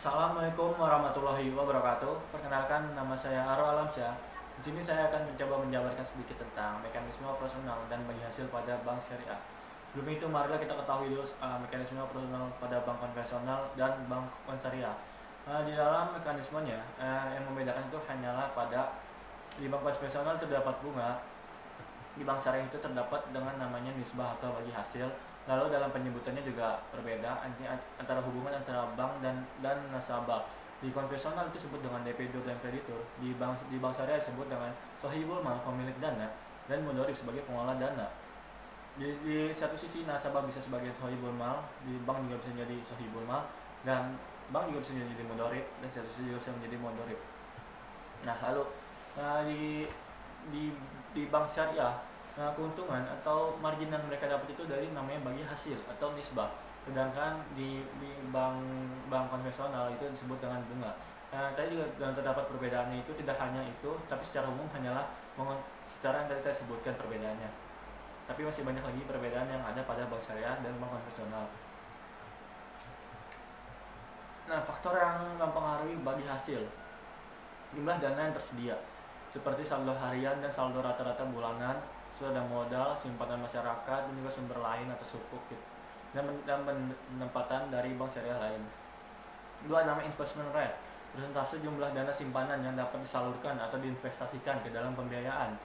Assalamualaikum warahmatullahi wabarakatuh. Perkenalkan, nama saya Aro Alamsyah. Di sini saya akan mencoba menjabarkan sedikit tentang mekanisme operasional dan bagi hasil pada bank syariah. Sebelum itu, marilah kita ketahui dulu mekanisme operasional pada bank konvensional dan bank syariah. Di dalam mekanismenya, yang membedakan itu hanyalah pada di bank konvensional terdapat bunga, di bank syariah itu terdapat dengan namanya nisbah atau bagi hasil. Lalu dalam penyebutannya juga berbeda antara hubungan antara bank dan nasabah. Di konvensional itu disebut dengan debitur dan kreditur. Di bank syariah disebut dengan sohibul mal, pemilik dana, dan mudharib sebagai pengelola dana. Di satu sisi nasabah bisa sebagai sohibul mal, di bank juga bisa jadi sohibul mal, dan bank juga bisa jadi mudharib, dan satu sisi juga bisa menjadi mudharib. Nah, lalu di di di bank syariah, keuntungan atau margin yang mereka dapat itu dari namanya bagi hasil atau nisbah. Sedangkan di bank konvensional itu disebut dengan bunga. Tadi juga terdapat perbedaannya itu tidak hanya itu, tapi secara umum hanyalah secara yang tadi saya sebutkan perbedaannya. Tapi masih banyak lagi perbedaan yang ada pada bank syariah dan bank konvensional. Nah, faktor yang mempengaruhi bagi hasil: jumlah dana yang tersedia, seperti saldo harian dan saldo rata-rata bulanan, sudah modal, simpanan masyarakat, dan juga sumber lain atau sukuk gitu, dan penempatan dari bank syariah lain. Dua, nama investment rate, persentase jumlah dana simpanan yang dapat disalurkan atau diinvestasikan ke dalam pembiayaan.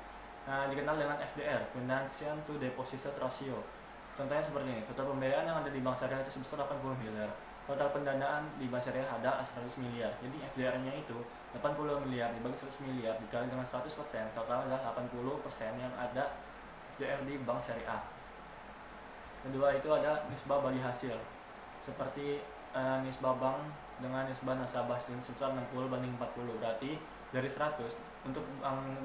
Dikenal dengan FDR, Financial to Deposit Ratio. Contohnya seperti ini: total pembiayaan yang ada di bank syariah itu sebesar 80 miliar. Total pendanaan di bank syariah ada 100 miliar. Jadi FDR-nya itu 80 miliar dibagi 100 miliar dikali dengan 100%, total adalah 80% yang ada FDR di bank syariah. Kedua, itu ada nisbah bagi hasil, seperti nisbah bank dengan nisbah nasabah sebesar 60 banding 40. Berarti dari 100 untuk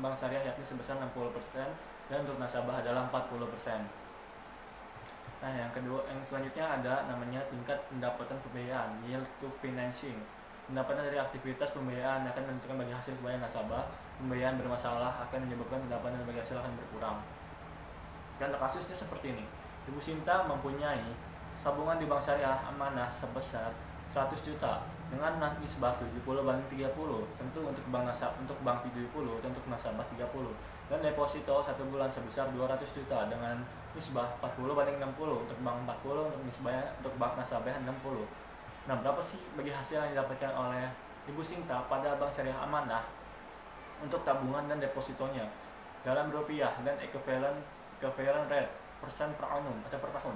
bank syariah yakni sebesar 60%, dan untuk nasabah adalah 40%. Nah, yang selanjutnya ada namanya tingkat pendapatan pembiayaan, yield to financing. Pendapatan dari aktivitas pembiayaan akan menentukan bagi hasil kepada nasabah. Pembiayaan bermasalah akan menyebabkan pendapatan bagi hasil akan berkurang. Contoh kasusnya seperti ini: Ibu Sinta mempunyai tabungan di bank syariah amanah sebesar 100 juta dengan nisbah 70 banding 30. Tentu untuk bank 70 dan untuk nasabah 30. Dan deposito 1 bulan sebesar 200 juta dengan nisbah 40 banding 60 untuk bank 40, untuk bank nasabah 60. Nah, berapa sih bagi hasil yang didapatkan oleh Ibu Sinta pada bank syariah amanah untuk tabungan dan depositonya dalam rupiah dan equivalent rate persen per annum atau per tahun?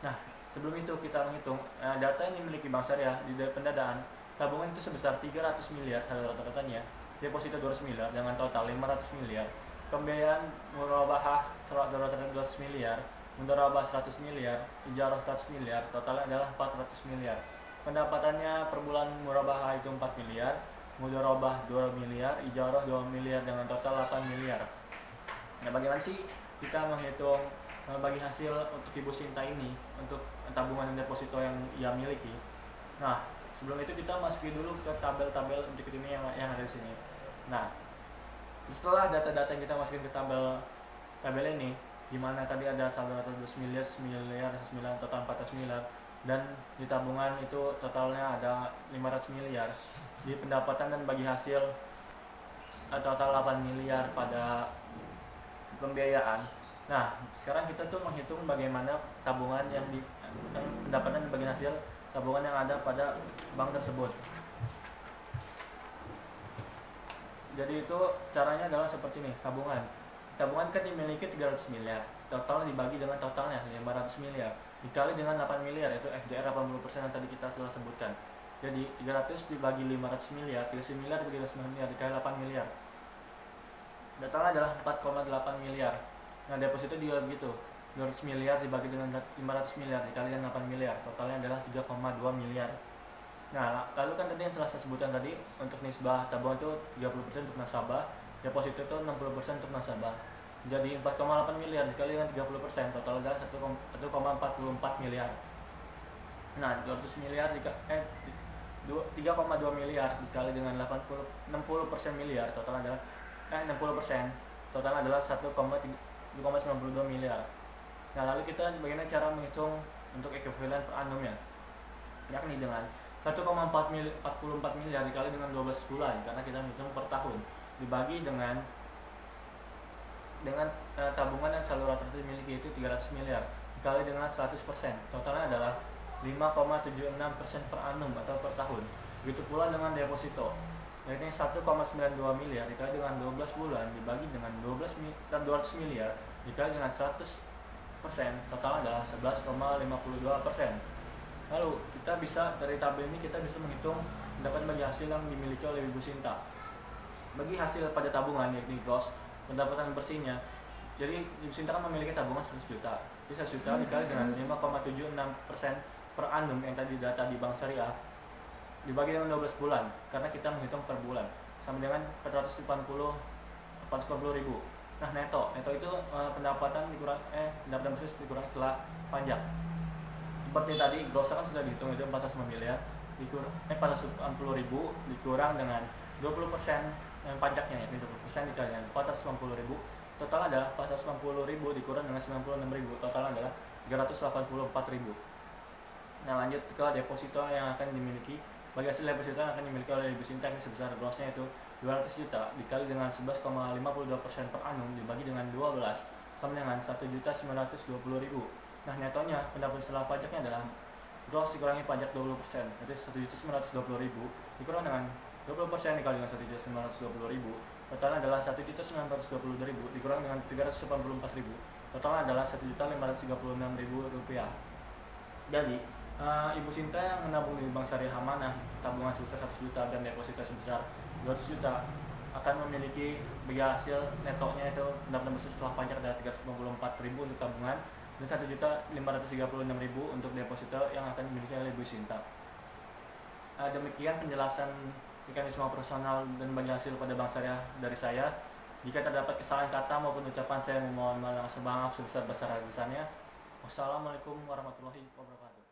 Nah, sebelum itu kita menghitung data yang dimiliki bank syariah di pendanaan. Tabungan itu sebesar 300 miliar rata-ratanya, deposito 200 miliar dengan total 500 miliar. Pembiayaan murabahah 200 miliar, mudharabah 100 miliar, ijarah 100 miliar, totalnya adalah 400 miliar. Pendapatannya per bulan murabahah itu 4 miliar, mudharabah 2 miliar, ijarah 2 miliar dengan total 8 miliar. Nah, bagaimana sih kita menghitung bagi hasil untuk Ibu Sinta ini untuk tabungan dan deposito yang ia miliki? Nah, sebelum itu kita masukin dulu ke tabel-tabel berikut ini yang ada di sini. Nah, setelah data-data yang kita masukin ke tabel ini, dimana tadi ada saldo 100 miliar, 9 total 400 miliar, dan di tabungan itu totalnya ada 500 miliar. Di pendapatan dan bagi hasil total 8 miliar pada pembiayaan. Nah, sekarang kita tuh menghitung bagaimana tabungan yang pendapatan dan bagi hasil tabungan yang ada pada bank tersebut. Jadi itu caranya adalah seperti ini: tabungan kan dimiliki 300 miliar, total dibagi dengan totalnya 500 miliar dikali dengan 8 miliar, yaitu FDR 80% yang tadi kita sudah sebutkan. Jadi 300 dibagi 500 miliar, 300 miliar dibagi 500 miliar dikali 8 miliar, totalnya adalah 4,8 miliar. Nah, deposito juga begitu, 200 miliar dibagi dengan 500 miliar dikali dengan 8 miliar, totalnya adalah 3,2 miliar. Nah, lalu kan tadi yang telah saya sebutkan tadi, untuk nisbah tabungan itu 30% untuk nasabah, deposito itu 60% untuk nasabah. Jadi 4,8 miliar dikali dengan 30%, total adalah 1,44 miliar. Nah, 200 miliar 3,2 miliar dikali dengan 60% miliar, total adalah 60%, total adalah 1,92 miliar. Nah, lalu kita bagaimana cara menghitung untuk equivalent per annum ya, yakni dengan 1,44 miliar dikali dengan 12 bulan, karena kita hitung per tahun, dibagi dengan tabungan yang saldo rata-rata dimiliki itu 300 miliar dikali dengan 100%, totalnya adalah 5,76% per annum atau per tahun. Begitu pula dengan deposito, yaitu 1,92 miliar dikali dengan 12 bulan dibagi dengan 200 miliar dikali dengan 100%, total adalah 11,52%. Lalu kita bisa dari tabel ini kita bisa menghitung dapat bagi hasil yang dimiliki oleh Ibu Sinta. Bagi hasil pada tabungan yakni gross, pendapatan bersihnya, jadi Ibu Sinta kan memiliki tabungan 100 juta. Jadi 100 juta dikali dengan 5,76% per annum yang tadi data di Bank Syariah dibagi dengan 12 bulan, karena kita menghitung per bulan, sama dengan 480 ribu. Nah, neto itu pendapatan pendapatan bersih dikurang setelah pajak. Seperti tadi gross kan sudah dihitung, itu 490 miliar dikurang 480 ribu dikurang dengan 20% pajaknya, yaitu 20% dikali dengan 490 ribu, total adalah 490 ribu dikurang dengan 96 ribu, total adalah 384 ribu. Nah, lanjut ke deposito yang akan dimiliki. Bagi hasil deposito yang akan dimiliki oleh Ibu Sinta ini sebesar grossnya itu 200 juta dikali dengan 11,52% per annum dibagi dengan 12 sama dengan 1.920 ribu. Nah, netonya pendapatan setelah pajaknya adalah gross dikurangi pajak 20%, yaitu 1.920 ribu dikurang dengan 20% dikali dengan 1.920 ribu, totalnya adalah 1.920 ribu dikurang dengan 384 ribu, totalnya adalah 1.536 ribu rupiah. Jadi Ibu Sinta yang menabung di Bank Syariah Amanah tabungan sebesar 100 juta dan deposito sebesar 200 juta akan memiliki biaya hasil netonya itu pendapatan bersih setelah pajak adalah 394 ribu untuk tabungan dan 1.536 ribu untuk deposito yang akan dimiliki oleh Ibu Sinta. Demikian penjelasan mekanisme operasional dan bagi hasil pada Bank Syariah dari saya. Jika terdapat kesalahan kata maupun ucapan, saya memohon maaf sebesar-besarnya. Wassalamualaikum warahmatullahi wabarakatuh.